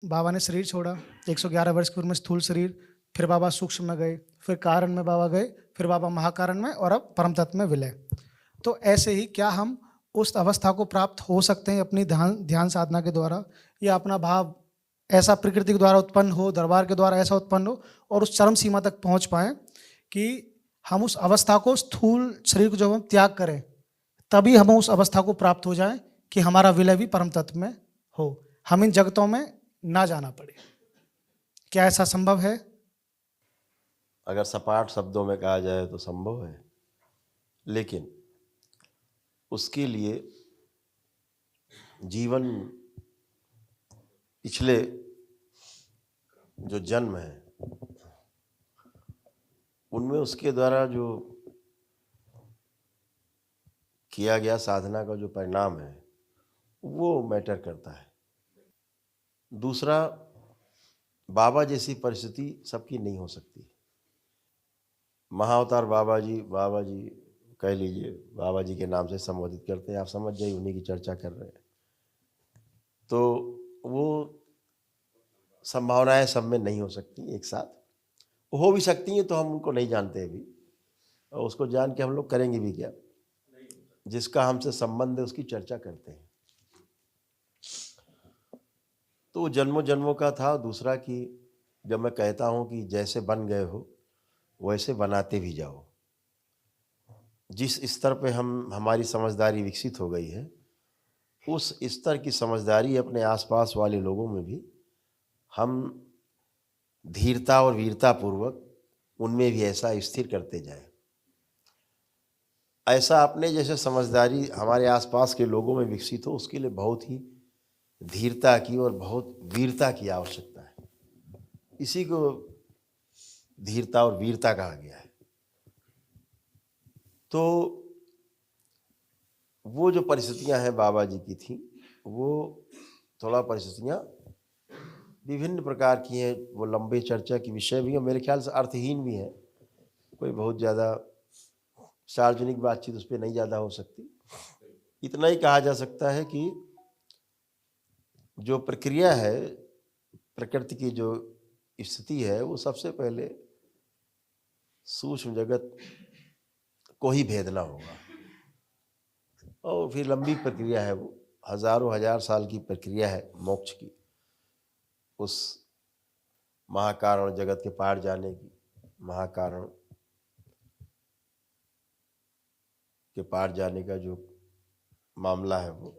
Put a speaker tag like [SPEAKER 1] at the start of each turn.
[SPEAKER 1] बाबा ने शरीर छोड़ा, 111 वर्ष की उम्र में स्थूल शरीर, फिर बाबा सूक्ष्म में गए, फिर कारण में बाबा गए, फिर बाबा महाकारण में और अब परम तत्व में विलय। तो ऐसे ही क्या हम उस अवस्था को प्राप्त हो सकते हैं अपनी ध्यान ध्यान साधना के द्वारा, या अपना भाव ऐसा प्रकृति के द्वारा उत्पन्न हो, दरबार के द्वारा ऐसा उत्पन्न हो और उस चरम सीमा तक पहुंच पाए कि हम उस अवस्था को, स्थूल शरीर को जब हम त्याग करें तभी हम उस अवस्था को प्राप्त हो जाएं कि हमारा विलय भी परम तत्व में हो, हम इन जगतों में ना जाना पड़े। क्या ऐसा संभव है?
[SPEAKER 2] अगर सपाट शब्दों में कहा जाए तो संभव है, लेकिन उसके लिए जीवन, पिछले जो जन्म है उनमें उसके द्वारा जो किया गया साधना का जो परिणाम है वो मैटर करता है। दूसरा, बाबा जैसी परिस्थिति सबकी नहीं हो सकती। महाअवतार बाबा जी कह लीजिए, बाबा जी के नाम से संबोधित करते हैं, आप समझ जाइए उन्हीं की चर्चा कर रहे हैं। तो वो संभावनाएं सब में नहीं हो सकती एक साथ, हो भी सकती हैं तो हम उनको नहीं जानते अभी, और उसको जान के हम लोग करेंगे भी क्या। जिसका हमसे संबंध है उसकी चर्चा करते हैं। तो जन्मों जन्मों का था। दूसरा कि जब मैं कहता हूँ कि जैसे बन गए हो वैसे बनाते भी जाओ। जिस स्तर पे हमारी समझदारी विकसित हो गई है, उस स्तर की समझदारी अपने आसपास वाले लोगों में भी हम धीरता और वीरता पूर्वक उनमें भी ऐसा स्थिर करते जाएं। ऐसा अपने जैसे समझदारी हमारे आसपास के लोगों में विकसित हो, उसके लिए बहुत ही धीरता की और बहुत वीरता की आवश्यकता है। इसी को धीरता और वीरता कहा गया है। तो वो जो परिस्थितियां हैं बाबा जी की थी, वो थोड़ा परिस्थितियां विभिन्न प्रकार की हैं। वो लंबे चर्चा की विषय भी है, मेरे ख्याल से अर्थहीन भी है। कोई बहुत ज़्यादा सार्वजनिक बातचीत उस पर नहीं ज़्यादा हो सकती। इतना ही कहा जा सकता है कि जो प्रक्रिया है, प्रकृति की जो स्थिति है, वो सबसे पहले सूक्ष्म जगत को ही भेदना होगा, और फिर लंबी प्रक्रिया है। वो हजारों हजार साल की प्रक्रिया है मोक्ष की, उस महाकारण जगत के पार जाने की। महाकारण के पार जाने का जो मामला है वो